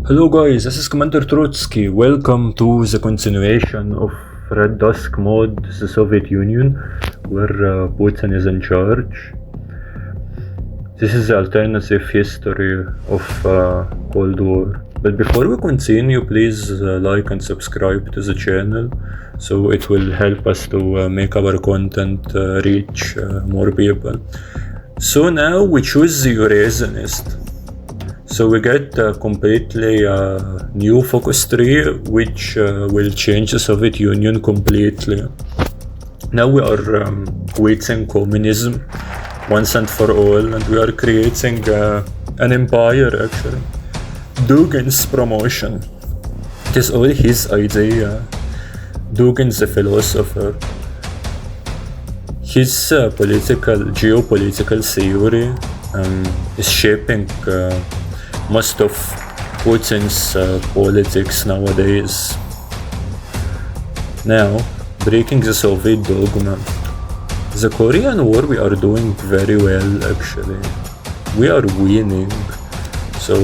Hello guys, this is Commander Trotsky. Welcome to the continuation of Red Dusk mode, the Soviet Union, where Putin is in charge. This is the alternative history of Cold War. But before we continue, please like and subscribe to the channel, so it will help us to make our content reach more people. So now we choose the Eurasianist. So we get a completely new focus tree, which will change the Soviet Union completely. Now we are quitting communism once and for all, and we are creating an empire actually. Dugin's promotion. It is all his idea. Dugin the philosopher. His geopolitical theory is shaping most of Putin's politics nowadays. Now, breaking the Soviet dogma. The Korean War we are doing very well actually. We are winning. So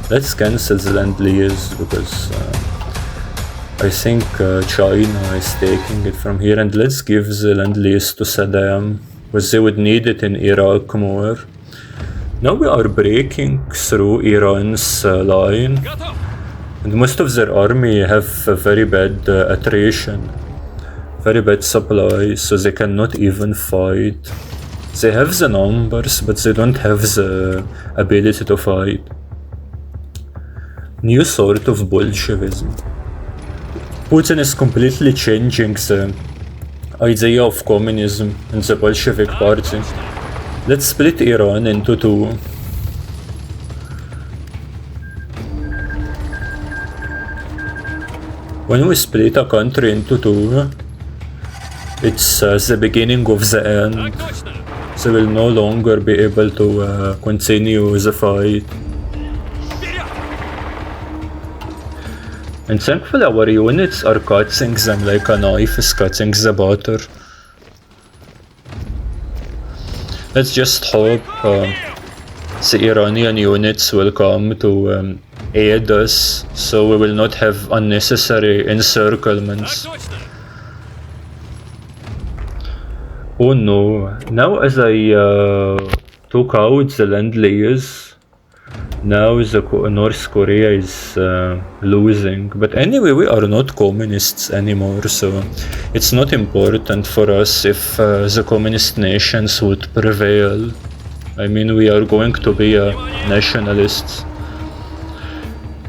let's cancel the Lend-Lease because I think China is taking it from here, and let's give the Lend-Lease to Saddam because they would need it in Iraq more. Now we are breaking through Iran's line, and most of their army have a very bad attrition, very bad supply, so they cannot even fight. They have the numbers, but they don't have the ability to fight. New sort of Bolshevism. Putin is completely changing the idea of communism and the Bolshevik party. Let's split Iran into two. When we split a country into two, it's the beginning of the end. They will no longer be able to continue the fight. And thankfully our units are cutting them like a knife is cutting the butter. Let's just hope the Iranian units will come to aid us, so we will not have unnecessary encirclements. Oh no, now as I took out the Lend-Lease, now the North Korea is losing. But anyway, we are not communists anymore, so it's not important for us if the communist nations would prevail. I mean, we are going to be nationalists.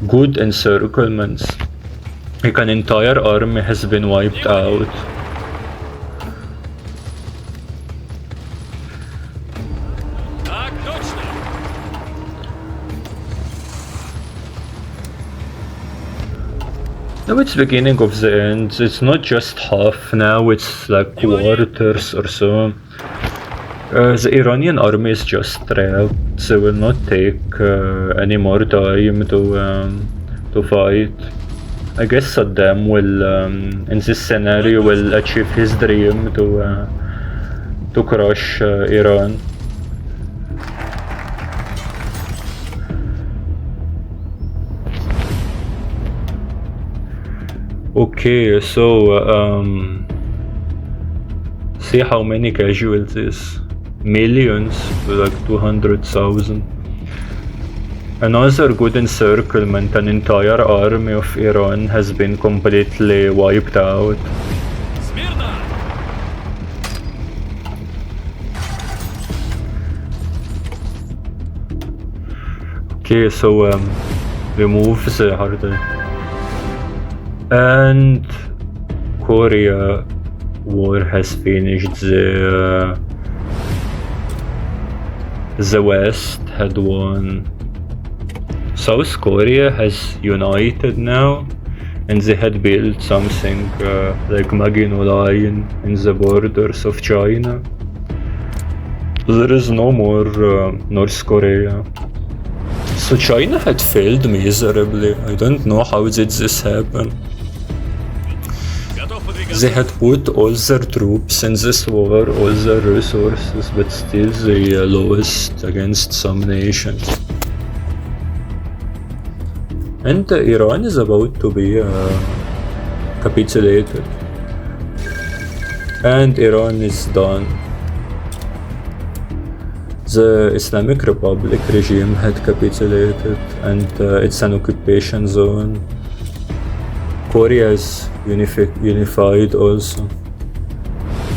Good encirclements. Like an entire army has been wiped out. Now it's beginning of the end. It's not just half now, it's like quarters or so. The Iranian army is just trapped. They will not take any more time to fight. I guess Saddam will, in this scenario, will achieve his dream to crush Iran. Okay, so see how many casualties. Millions, like 200,000. Another good encirclement. An entire army of Iran has been completely wiped out. Okay, so remove the harder. And Korea war has finished. The West had won. South Korea has united now, and they had built something like Maginot Line in the borders of China. There is no more North Korea. So China had failed miserably. I don't know how did this happen. They had put all their troops in this war, all their resources, but still they lost against some nations. And Iran is about to be capitulated. And Iran is done. The Islamic Republic regime had capitulated, and it's an occupation zone. Korea is unified also.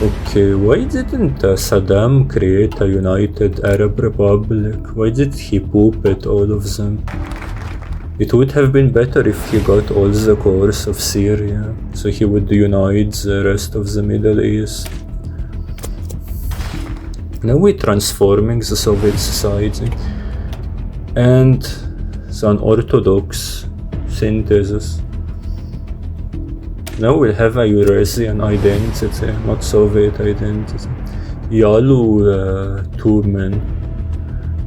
Okay, why didn't Saddam create a united Arab Republic? Why did he puppet all of them? It would have been better if he got all the cores of Syria, so he would unite the rest of the Middle East. Now we're transforming the Soviet society, and it's an orthodox synthesis. Now we'll have a Eurasian identity, not Soviet identity. Yalu two men.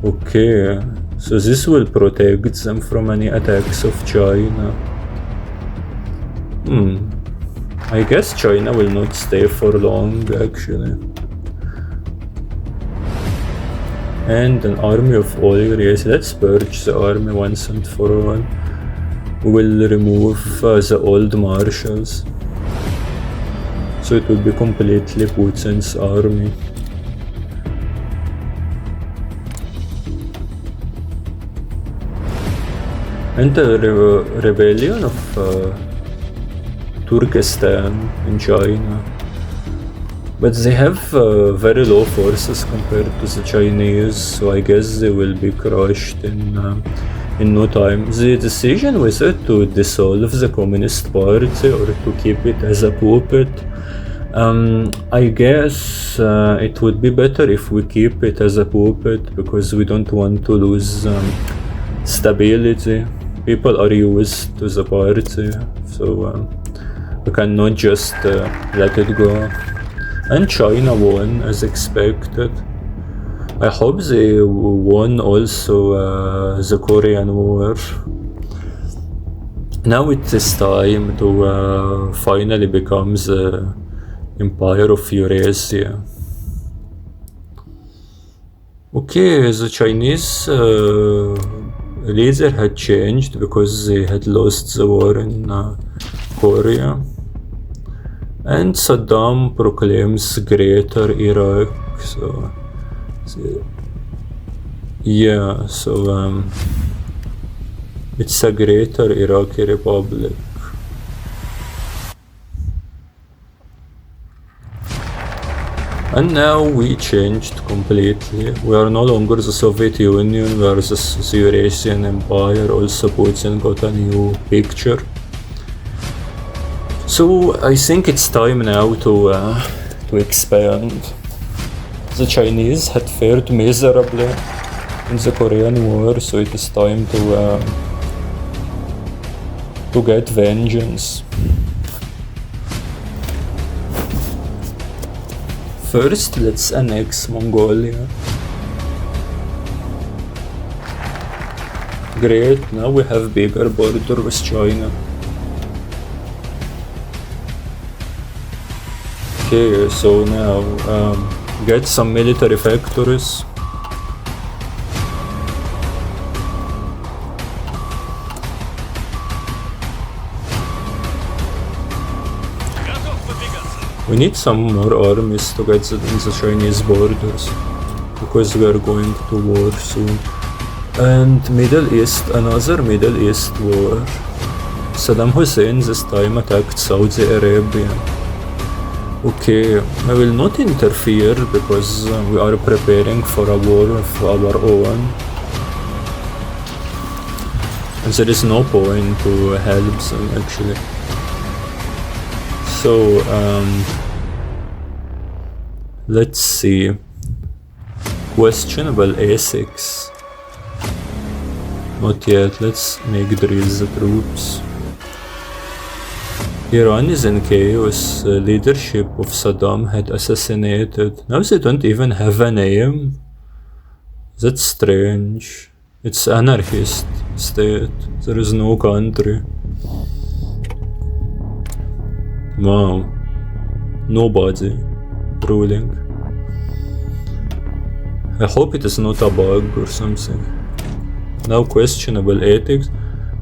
Okay, so this will protect them from any attacks of China. I guess China will not stay for long, actually. And an army of all Eurasians. Let's purge the army once and for all. We will remove the old marshals, so it will be completely Putin's army. And the rebellion of Turkestan in China, but they have very low forces compared to the Chinese, so I guess they will be crushed in no time. The decision was it to dissolve the Communist Party or to keep it as a puppet. I guess it would be better if we keep it as a puppet, because we don't want to lose stability. People are used to the party, so we cannot just let it go. And China won as expected. I hope they won also the Korean War. Now it is time to finally become the Empire of Eurasia. Okay, the Chinese leader had changed because they had lost the war in Korea. And Saddam proclaims Greater Iraq, so yeah, so it's a Greater Iraqi Republic. And now we changed completely. We are no longer the Soviet Union, we are the Eurasian Empire. Also Putin got a new picture. So I think it's time now to expand. The Chinese had fared miserably in the Korean War, so it is time to get vengeance. First, let's annex Mongolia. Great, now we have bigger border with China. Okay, so now get some military factories. We need some more armies to get in the Chinese borders, because we are going to war soon. And Middle East, another Middle East war. Saddam Hussein this time attacked Saudi Arabia. Okay, I will not interfere because we are preparing for a war of our own. And there is no point to help them actually. So, let's see. Questionable A6. Not yet, let's make drill the troops. Iran is in chaos. The leadership of Saddam had assassinated. Now they don't even have a name. That's strange. It's anarchist state. There is no country. Wow. Nobody ruling. I hope it is not a bug or something. Now questionable ethics.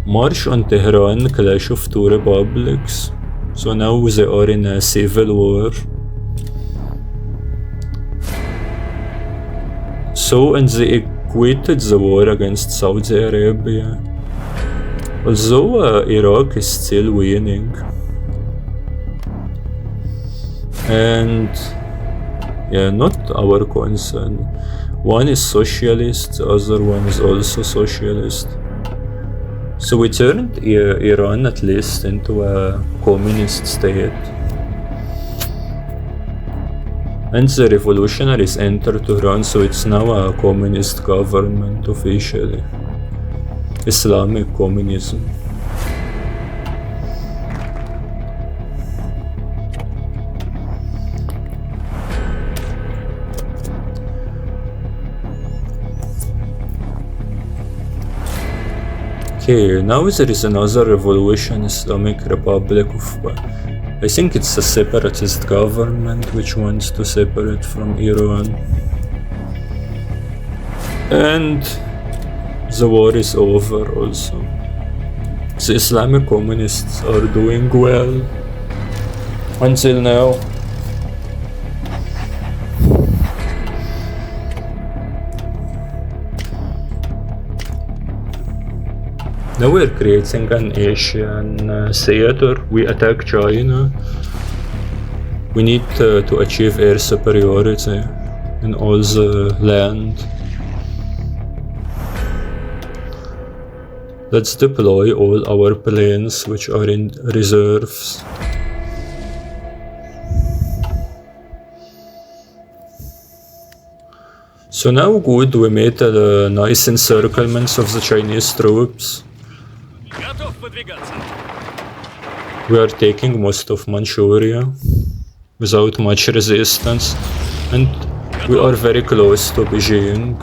March on Tehran, clash of two republics. So now they are in a civil war. So, and they quitted the war against Saudi Arabia. Although Iraq is still winning. And yeah, not our concern. One is socialist, the other one is also socialist. So we turned Iran at least into a communist state. And the revolutionaries entered Tehran, so it's now a communist government officially. Islamic communism. Okay, now there is another revolution, Islamic Republic of... I think it's a separatist government which wants to separate from Iran. And the war is over also. The Islamic communists are doing well until now. Now we're creating an Asian theater. We attack China. We need to achieve air superiority in all the land. Let's deploy all our planes which are in reserves. So now good, we made nice encirclements of the Chinese troops. We are taking most of Manchuria without much resistance, and we are very close to Beijing.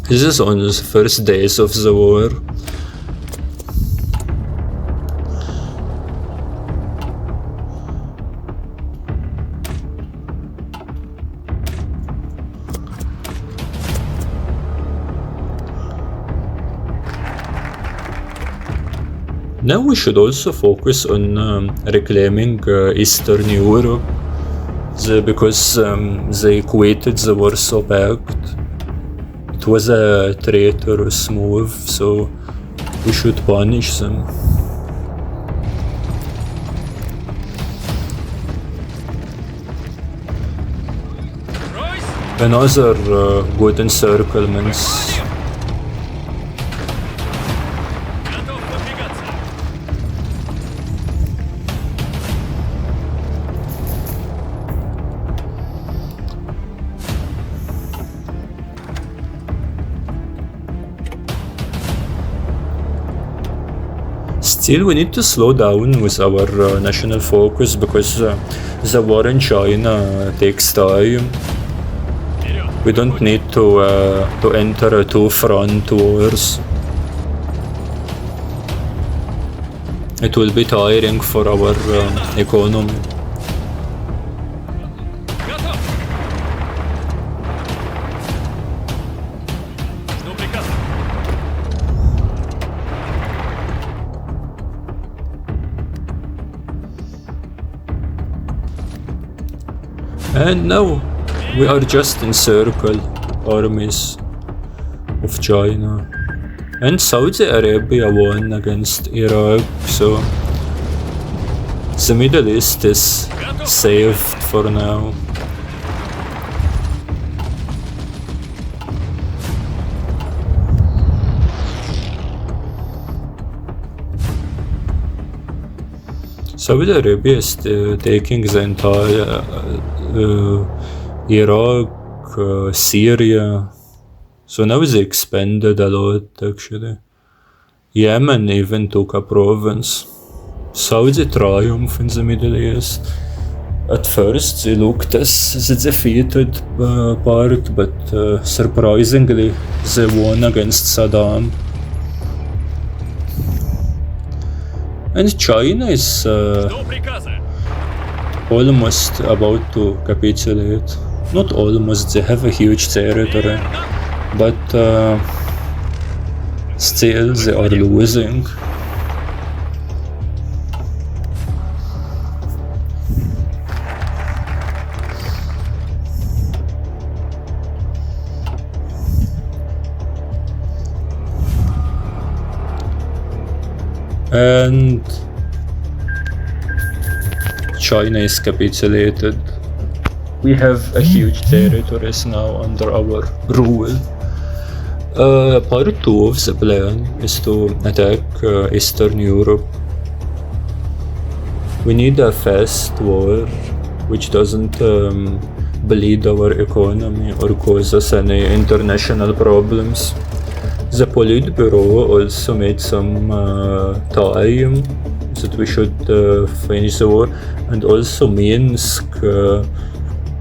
This is on the first days of the war. Now we should also focus on reclaiming Eastern Europe, because they quitted the Warsaw Pact. It was a traitorous move, so we should punish them. Another good encirclements. Still, we need to slow down with our national focus, because the war in China takes time. We don't need to enter two front wars. It will be tiring for our economy. And now we are just encircled armies of China. And Saudi Arabia won against Iraq, so the Middle East is saved for now. Saudi Arabia is taking the entire Iraq, Syria. So now they expanded a lot actually. Yemen even took a province. Saudi triumph in the Middle East. At first they looked as the defeated part, but surprisingly they won against Saddam. And China is almost about to capitulate. Not almost, they have a huge territory, but Still, they are losing. And China is capitulated. We have a huge territories now under our rule. Part 2 of the plan is to attack Eastern Europe. We need a fast war which doesn't bleed our economy or cause us any international problems. The Politburo also made some time that we should finish the war, and also Minsk,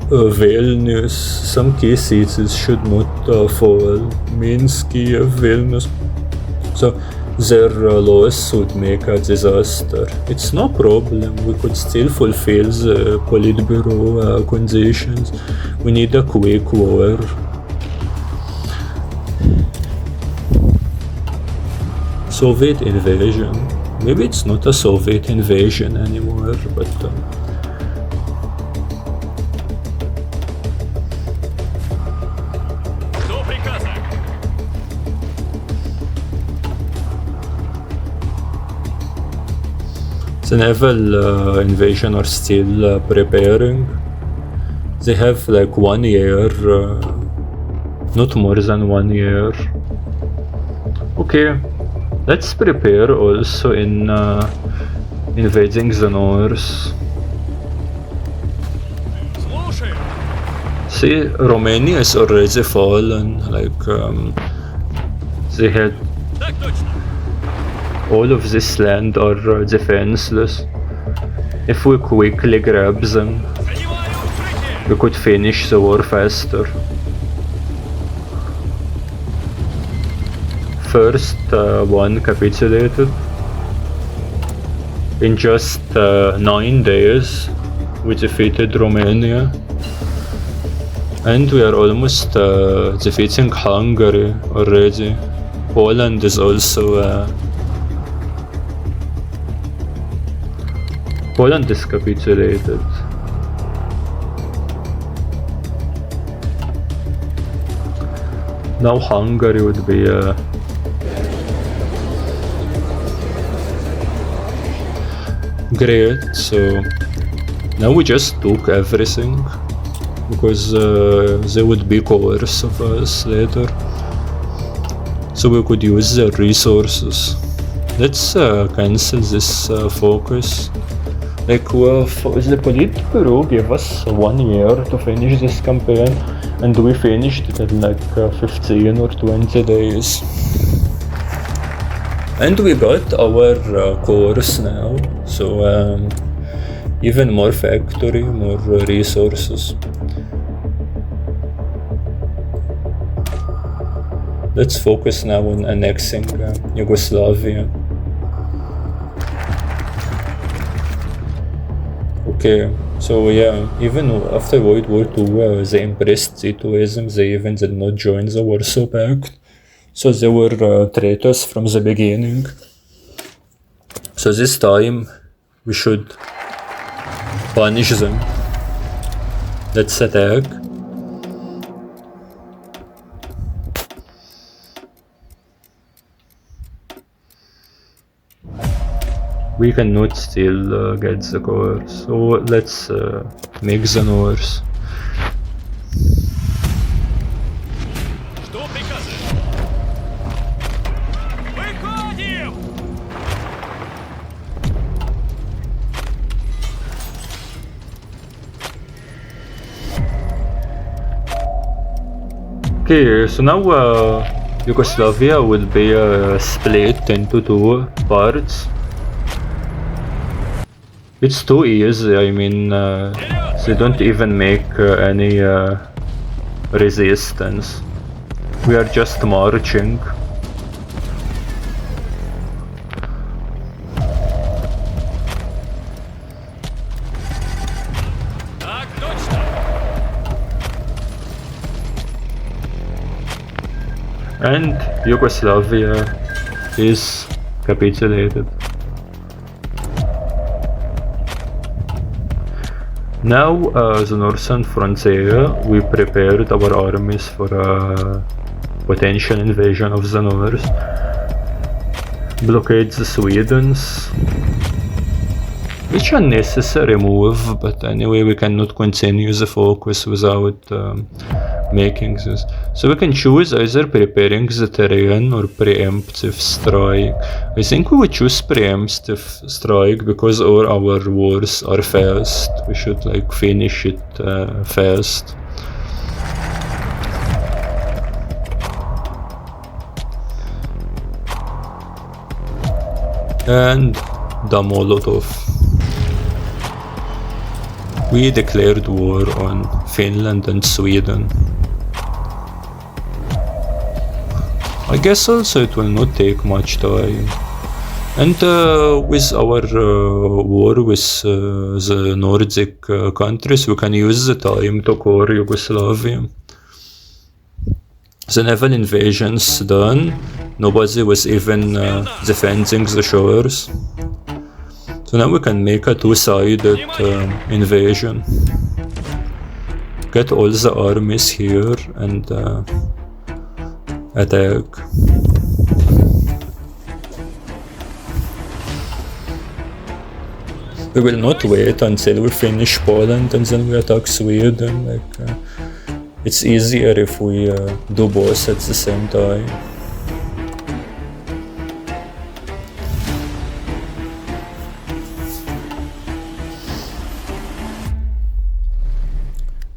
Vilnius, some key cities should not fall. Minsk, Kiev, Vilnius. So their loss would make a disaster. It's no problem, we could still fulfill the Politburo conditions. We need a quick war. Soviet invasion. Maybe it's not a Soviet invasion anymore, but the naval invasion are still preparing. They have like 1 year, not more than 1 year. Okay. Let's prepare also in invading the north. See, Romania is already fallen, like they had all of this land are defenseless. If we quickly grab them, we could finish the war faster. First one capitulated. In just 9 days we defeated Romania, and we are almost defeating Hungary already. Poland is also Poland is capitulated. Now Hungary would be great. So now we just took everything because they would be coerced of us later, so we could use their resources. Let's cancel this focus. Like the Politburo gave us 1 year to finish this campaign, and we finished it in like 15 or 20 days. And we got our cores now, so even more factory, more resources. Let's focus now on annexing Yugoslavia. Okay, so yeah, even after World War II, they embraced Zitoism. They even did not join the Warsaw Pact. So they were traitors from the beginning. So this time we should punish them. Let's attack. We cannot still get the core, so let's make the north. Okay, so now Yugoslavia will be split into 2 parts. It's too easy, I mean, they don't even make any resistance. We are just marching. And Yugoslavia is capitulated. Now, the northern frontier, we prepared our armies for a potential invasion of the north. Blockade the Swedes, which are necessary move, but anyway we cannot continue the focus without making this. So we can choose either preparing the terrain or preemptive strike. I think we would choose preemptive strike because all our wars are fast. We should like finish it fast. And the Molotov. We declared war on Finland and Sweden. I guess also it will not take much time. And with our war with the Nordic countries, we can use the time to core Yugoslavia. The naval invasion's done. Nobody was even defending the shores. So now we can make a two-sided invasion. Get all the armies here and attack. We will not wait until we finish Poland and then we attack Sweden. Like, it's easier if we do both at the same time.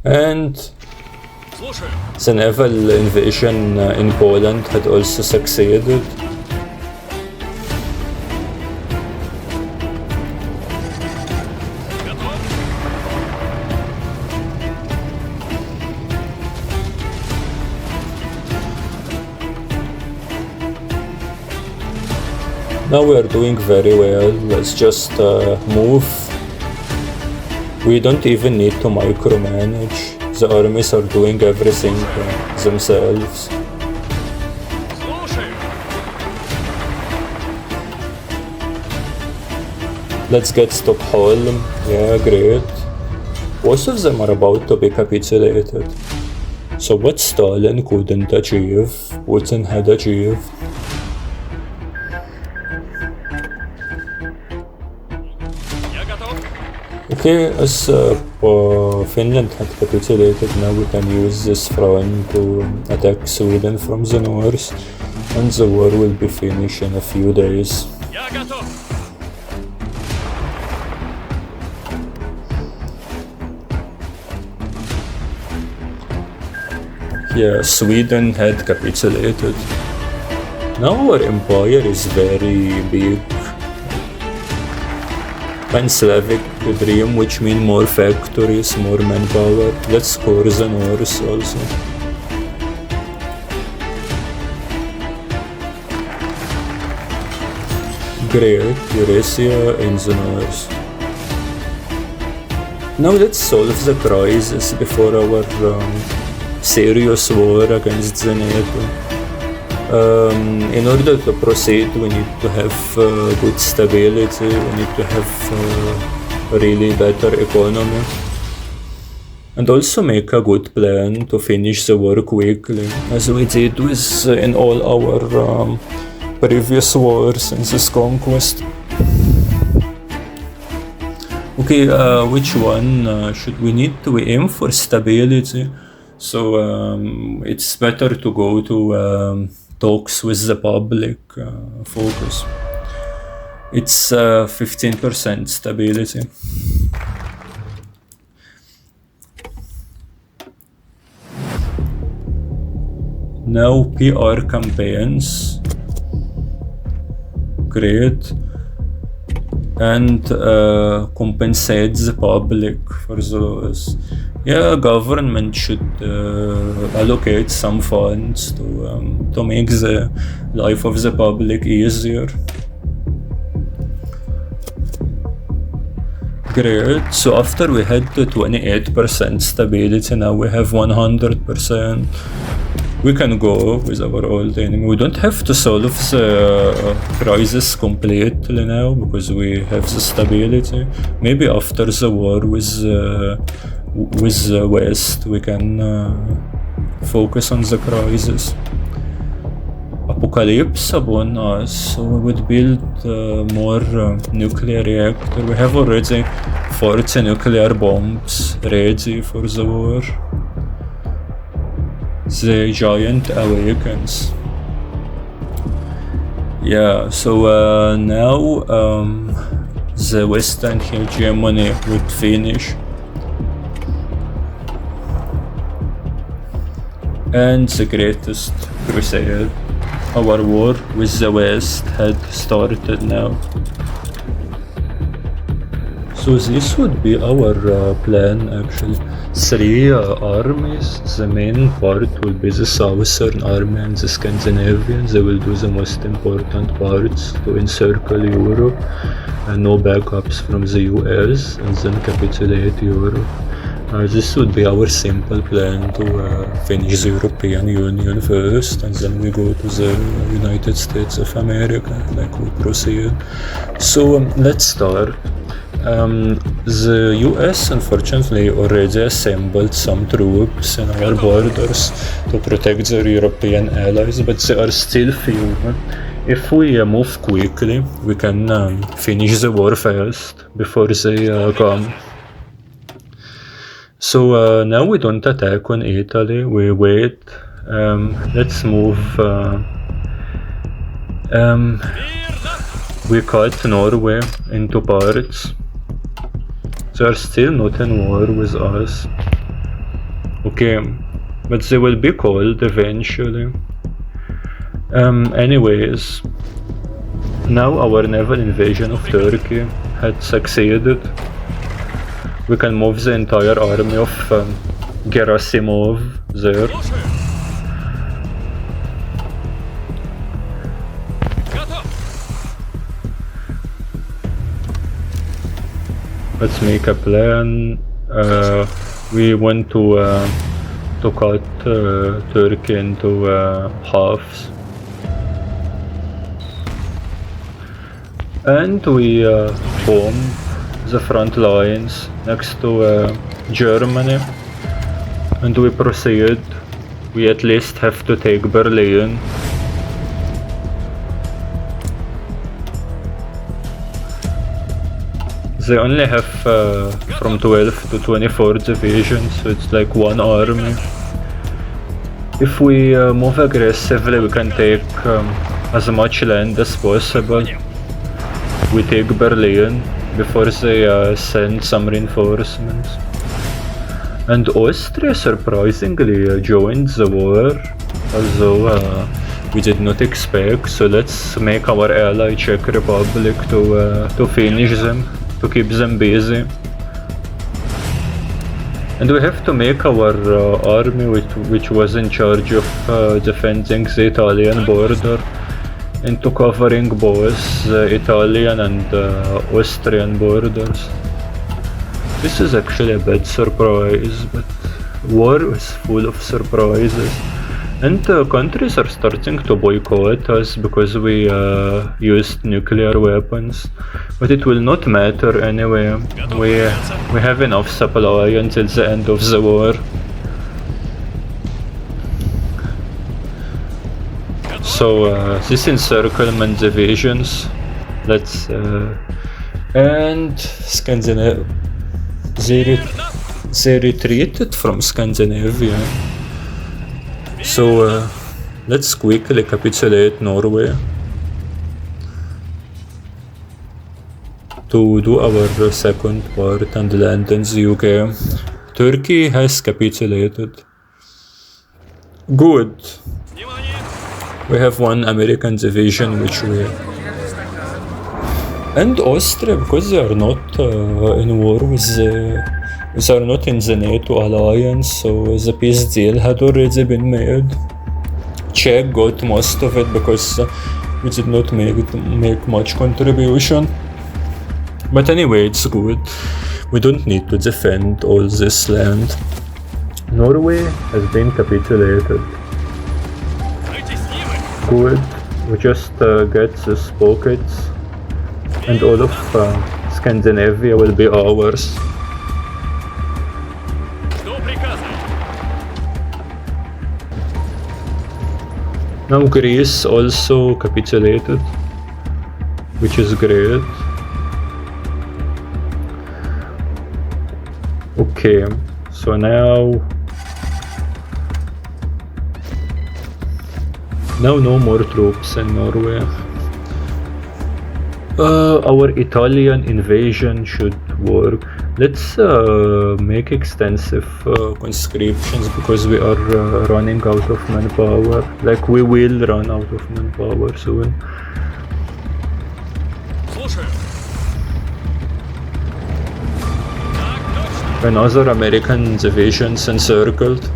And the naval invasion in Poland had also succeeded. Now we are doing very well. Let's just move. We don't even need to micromanage. The armies are doing everything themselves. Let's get Stockholm. Yeah, great. Most of them are about to be capitulated. So what Stalin couldn't achieve, Putin had achieved. Okay, as Finland had capitulated, now we can use this front to attack Sweden from the north, and the war will be finished in a few days. Yeah, Sweden had capitulated. Now our empire is very big. Pan-Slavic dream, which means more factories, more manpower. Let's score the north also. Great, Eurasia in the north. Now let's solve the crisis before our serious war against the NATO. In order to proceed, we need to have good stability, we need to have a really better economy, and also make a good plan to finish the war quickly, as we did with in all our previous wars in this conquest. Okay, which one should we need to aim for? Stability. So it's better to go to talks with the public focus. It's 15% stability. Now PR campaigns. Great. And compensate the public for those. Yeah, government should allocate some funds to make the life of the public easier. Great. So after we had 28% stability, now we have 100%. we can go with our old enemy. We don't have to solve the crisis completely now because we have the stability. Maybe after the war with the West we can focus on the crisis. Apocalypse upon us, so we would build more nuclear reactor. We have already 40 nuclear bombs ready for the war. The giant awakens. Yeah, so now the Western hegemony would finish. And the greatest crusade. Our war with the West had started now. So this would be our plan actually. 3 armies. The main part will be the Southern Army and the Scandinavians. They will do the most important parts to encircle Europe and no backups from the US and then capitulate Europe. This would be our simple plan to finish the European Union first and then we go to the United States of America, like we proceed. So let's start. The US unfortunately already assembled some troops in our borders to protect their European allies, but they are still few. If we move quickly, we can finish the war fast before they come. So now we don't attack on Italy, we wait. Let's move. We cut Norway into parts. They are still not in war with us. Okay, but they will be called eventually. Anyways, now our naval invasion of Turkey had succeeded. We can move the entire army of Gerasimov there. Let's make a plan. We want to cut Turkey into halves. And we bomb the front lines next to Germany. And we proceed. We at least have to take Berlin. They only have from 12 to 24 divisions, so it's like one army. If we move aggressively, we can take as much land as possible. We take Berlin before they send some reinforcements. And Austria surprisingly joined the war, although we did not expect. So let's make our ally Czech Republic to finish them, to keep them busy. And we have to make our army, which was in charge of defending the Italian border, into covering both the Italian and Austrian borders. This is actually a bad surprise, but war is full of surprises. And countries are starting to boycott us because we used nuclear weapons. But it will not matter anyway. We have enough supply until the end of the war. So this encirclement divisions. Let's and Scandinavia. They retreated from Scandinavia. So let's quickly capitulate Norway to do our second part and land in the UK. Turkey has capitulated. Good. We have one American division which we... And Austria, because they are not in war with the... They are not in the NATO alliance, so the peace deal had already been made. Czech got most of it because we did not make much contribution. But anyway, it's good. We don't need to defend all this land. Norway has been capitulated. Good. We just get these pockets and all of Scandinavia will be ours. Now Greece also capitulated, which is great. Okay, so now no more troops in Norway. Our Italian invasion should work. Let's make extensive conscriptions because we are running out of manpower. Like we will run out of manpower soon. Another American divisions encircled.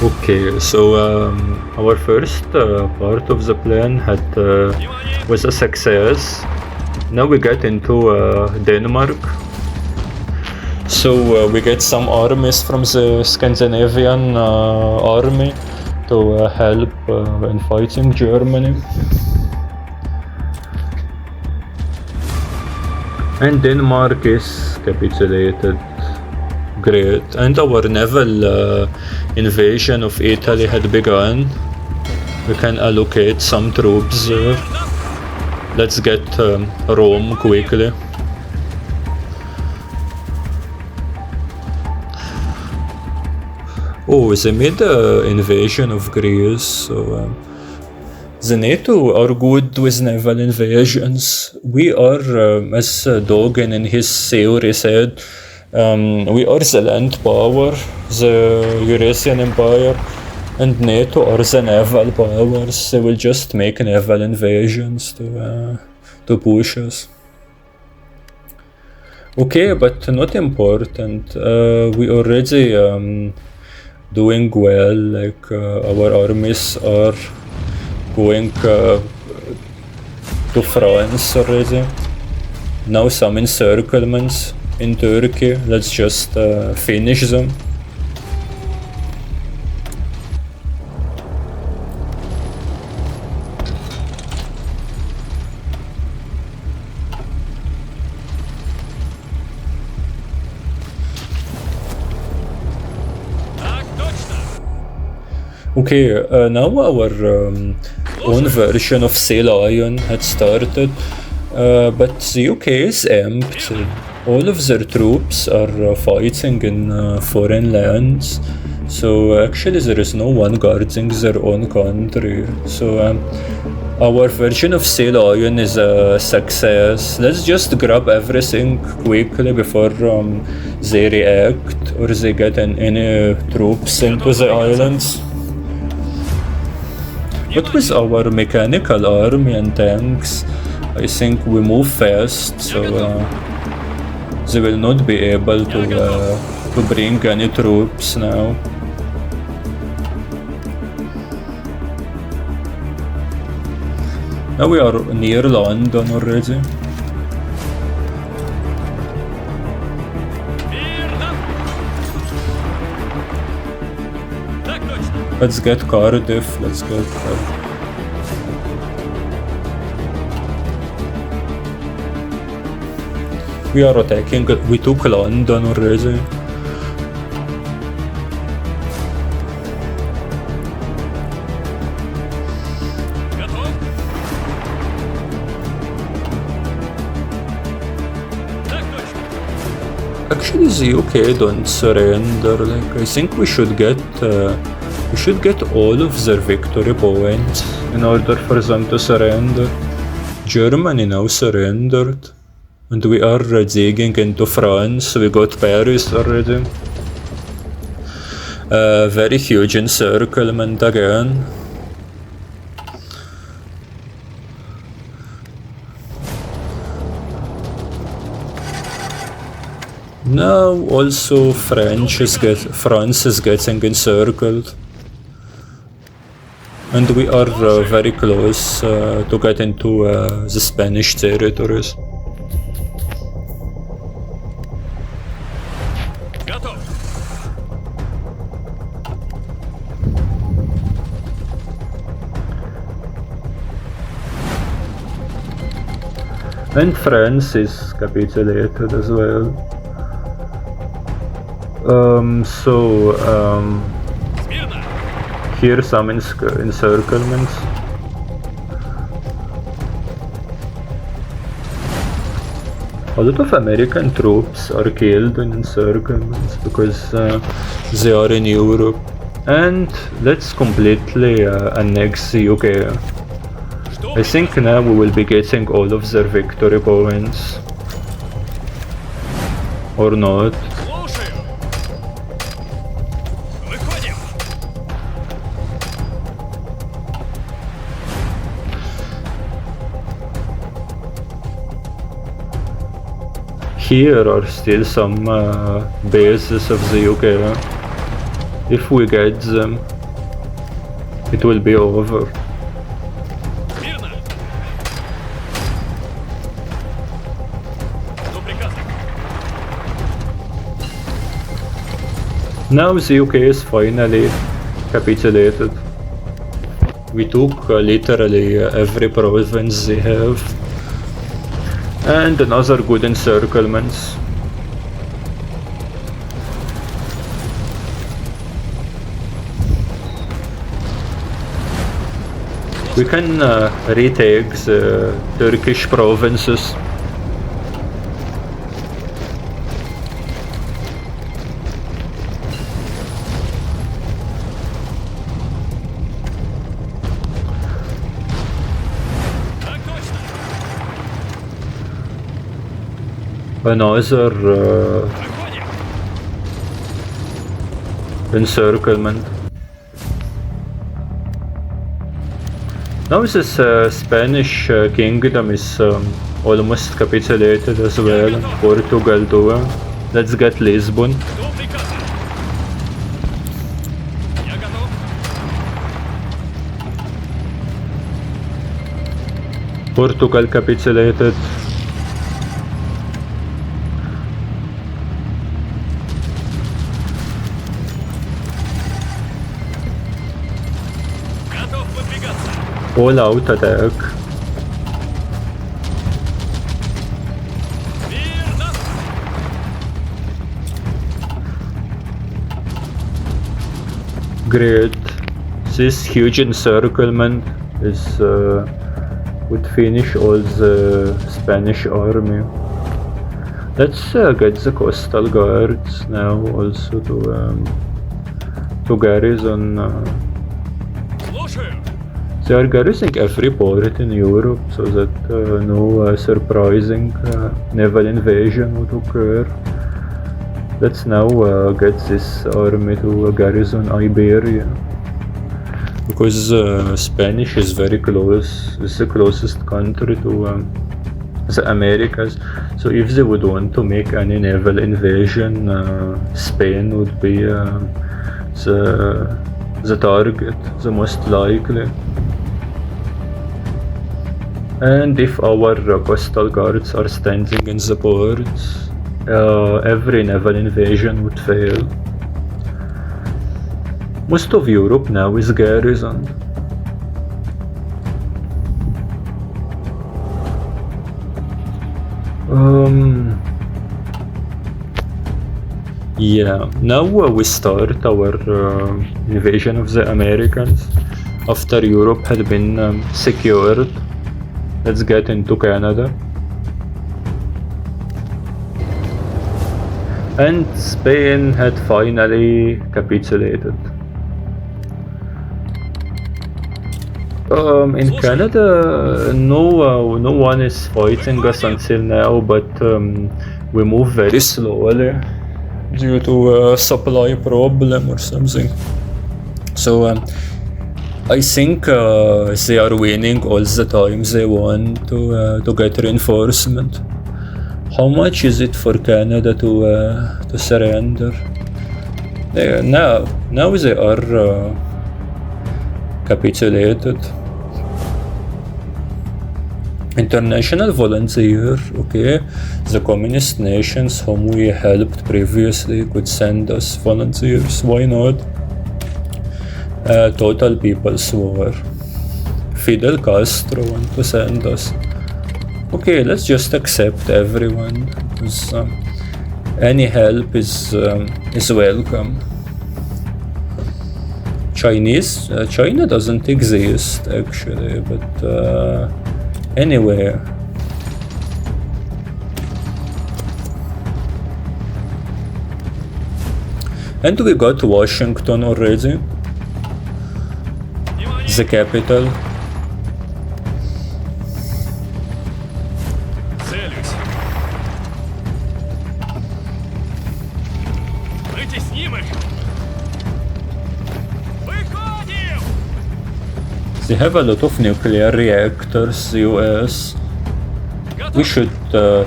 Okay, so our first part of the plan was a success. Now we get into Denmark. So we get some armies from the Scandinavian army to help in fighting Germany. And Denmark is capitulated. Great. And our naval invasion of Italy had begun. We can allocate some troops there. Let's get Rome quickly. Oh, they made an invasion of Greece, so the NATO are good with naval invasions. We are, as Dogen in his theory said, we are the land power, the Eurasian Empire, and NATO are the naval powers. They will just make naval invasions to push us. Okay, but not important. We already doing well, like our armies are going to France already. Now some encirclements in Turkey. Let's just finish them. Okay, now our own version of Sea Lion had started, but the UK is empty. All of their troops are fighting in foreign lands, so actually there is no one guarding their own country. So our version of Sea Lion is a success. Let's just grab everything quickly before they react or they get any troops into the islands. But with our mechanical army and tanks, I think we move fast, so they will not be able to bring any troops now. Now we are near London already. Let's get Cardiff, let's get We are attacking, we took London already. Actually the UK don't surrender, like I think we should get all of their victory points in order for them to surrender. Germany now surrendered. And we are digging into France. We got Paris already. Very huge encirclement again. Now also France is getting encircled. And we are very close to get into the Spanish territories. And France is capitulated as well. Here some encirclements. A lot of American troops are killed in encirclements because they are in Europe. And let's completely annex the UK. I think now we will be getting all of their victory points. Or not. Here are still some bases of the UK. If we get them, it will be over. Now the UK is finally capitulated. We took literally every province they have. And another good encirclements. We can retake the Turkish provinces. Another encirclement. Now this Spanish kingdom is almost capitulated as well. Portugal too. Let's get Lisbon. Portugal capitulated. All-out attack. Great. This huge encirclement is would finish all the Spanish army. Let's get the coastal guards now also to garrison. They are garrisoning every port in Europe so that no surprising naval invasion would occur. Let's now get this army to garrison Iberia. Because Spanish is very close, it's the closest country to the Americas. So if they would want to make any naval invasion, Spain would be the target, the most likely. And if our coastal guards are standing in the ports, every naval invasion would fail. Most of Europe now is garrisoned. Yeah, now we start our invasion of the Americans after Europe had been secured. Let's get into Canada. And Spain had finally capitulated. In Canada, no one is fighting us until now, but we move very slowly due to a supply problem or something. So I think they are winning all the time they want to get reinforcement. How much is it for Canada to surrender? Now they are capitulated. International volunteer, okay. The communist nations whom we helped previously could send us volunteers, why not? Total People's War. Fidel Castro want to send us. Okay, let's just accept everyone, because any help is welcome. China doesn't exist actually, but anywhere. And we got Washington already, the capital. They have a lot of nuclear reactors, US. We should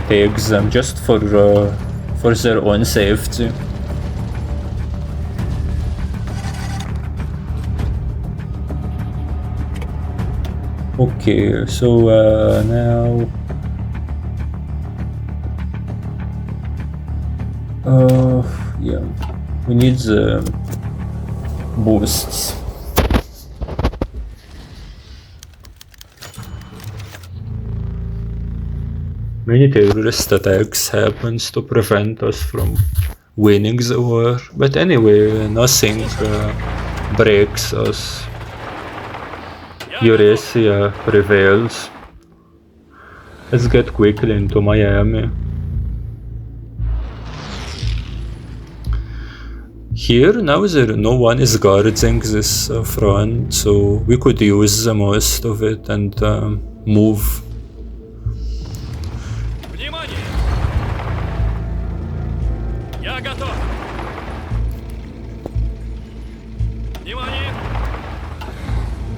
take them just for their own safety. Okay, so now yeah, we need the boosts. Many terrorist attacks happens to prevent us from winning the war, but anyway, nothing breaks us. Eurasia prevails. Let's get quickly into Miami. Here now no one is guarding this front, so we could use the most of it and move.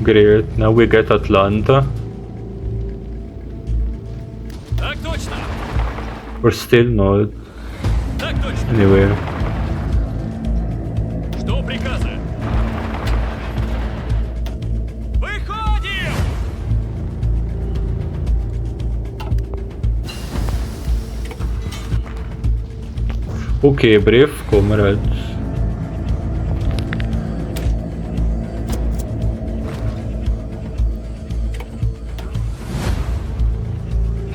Great, now we get Atlanta. Or still not. Anyway. Okay, brave comrades.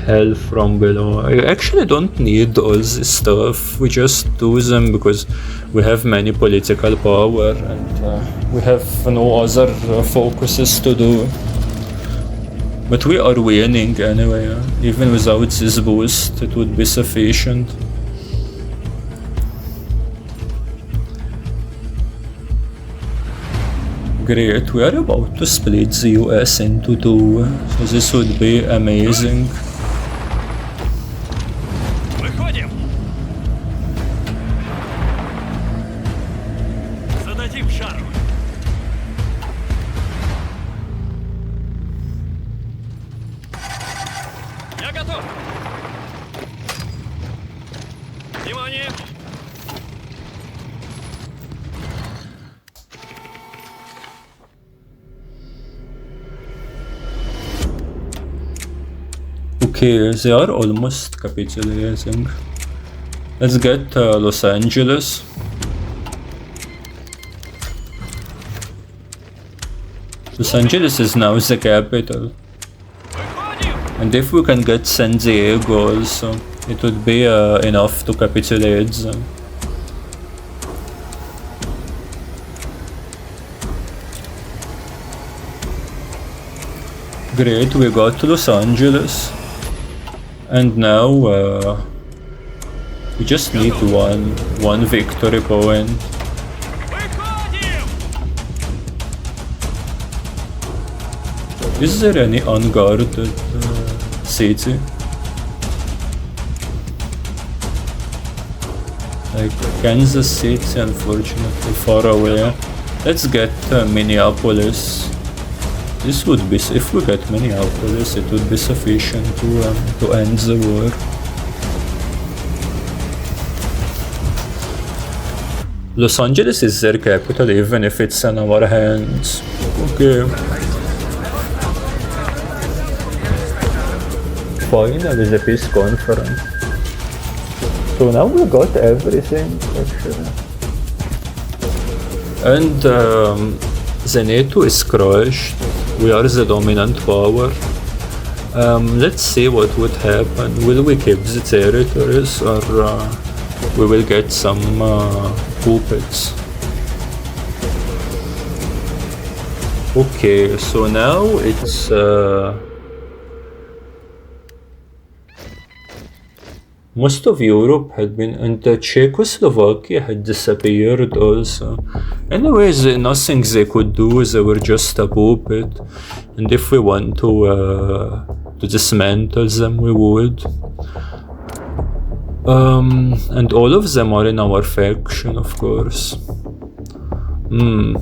Hell from below. I actually don't need all this stuff. We just do them because we have many political power and we have no other focuses to do. But we are winning anyway. Even without this boost, it would be sufficient. Great, we are about to split the US into two, so this would be amazing. Okay, they are almost capitulating. Let's get Los Angeles. Los Angeles is now the capital. And if we can get San Diego also, it would be enough to capitulate them. Great, we got Los Angeles. And now we just need one victory point. Is there any unguarded city? Like Kansas City, unfortunately, far away. Let's get Minneapolis. This would be, if we get Minneapolis, it would be sufficient to end the war. Los Angeles is their capital, even if it's in our hands. Okay. Finally, the peace conference. So now we got everything, actually. And the NATO is crushed. We are the dominant power. Let's see what would happen. Will we keep the territories, or we will get some puppets? Okay, so now it's most of Europe had been, and Czechoslovakia had disappeared also. Anyways, nothing they could do, they were just a puppet. And if we want to dismantle them, we would. And all of them are in our faction, of course.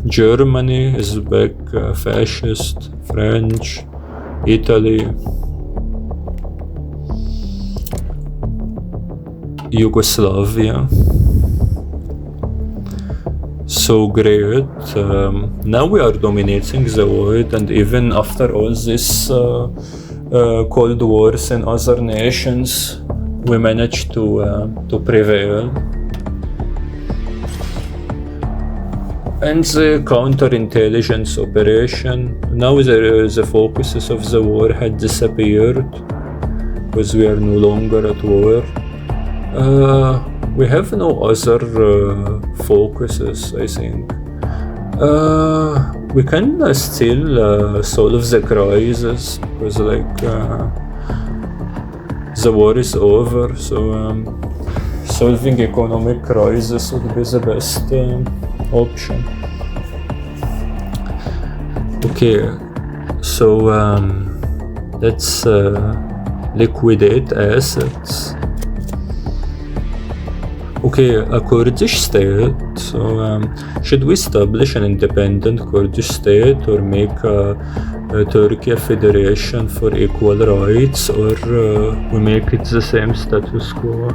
Germany is back, fascist, French, Italy, Yugoslavia. So great. Now we are dominating the world, and even after all this Cold Wars in other nations, we managed to prevail. And the counterintelligence operation, now the focuses of the war had disappeared, because we are no longer at war. We have no other focuses, I think. We can still solve the crisis, because the war is over, so solving economic crisis would be the best option. Okay, so let's liquidate assets. Okay, a Kurdish state. So should we establish an independent Kurdish state, or make Turkey a federation for equal rights, or we make it the same status quo?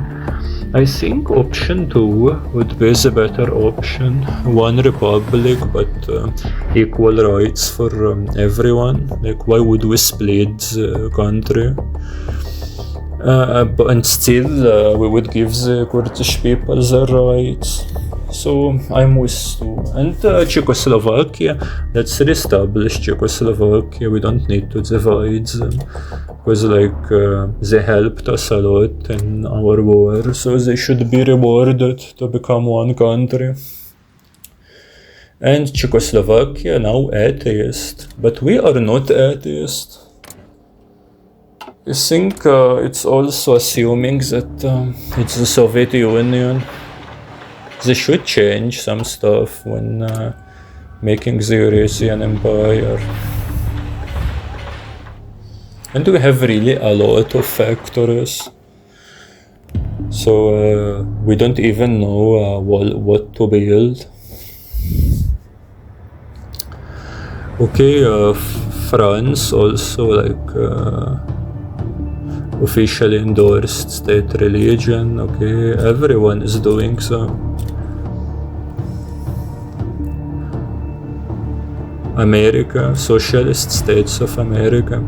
I think option 2 would be the better option. One republic, but equal rights for everyone. Like, why would we split the country? And still we would give the Kurdish people their rights. So I'm with 2. And Czechoslovakia, let's reestablish Czechoslovakia. We don't need to divide them, because they helped us a lot in our war, so they should be rewarded to become one country. And Czechoslovakia now atheist, but we are not atheist. I think it's also assuming that it's the Soviet Union. They should change some stuff when making the Eurasian Empire. And we have really a lot of factories. So we don't even know what to build. Okay, France also officially endorsed state religion. Okay, everyone is doing so. America, Socialist States of America.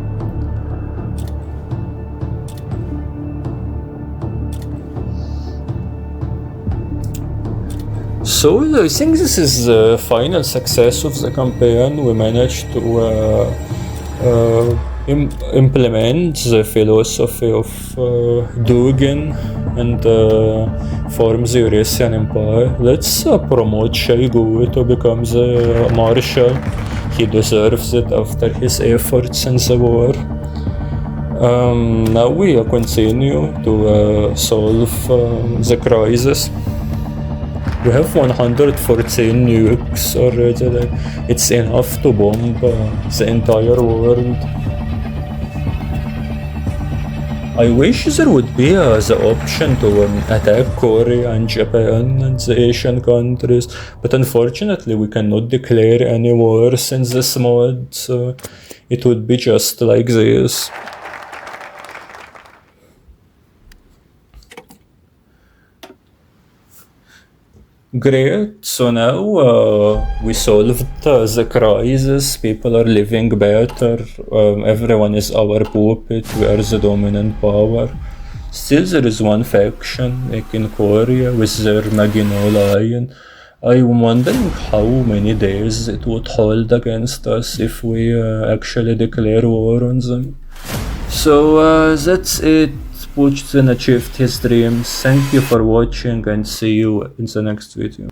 So I think this is the final success of the campaign. We managed to implement the philosophy of Dugin and form the Eurasian Empire. Let's promote Shoigu to become the marshal. He deserves it after his efforts in the war. Now we continue to solve the crisis. We have 114 nukes already. It's enough to bomb the entire world. I wish there would be the option to attack Korea and Japan and the Asian countries, but unfortunately we cannot declare any wars in this mode, so it would be just like this. Great, so now we solved the crisis, people are living better, everyone is our puppet, we are the dominant power. Still there is one faction, like in Korea, with their Maginot Lion. I'm wondering how many days it would hold against us if we actually declare war on them. So that's it. Putin achieved his dreams. Thank you for watching and see you in the next video.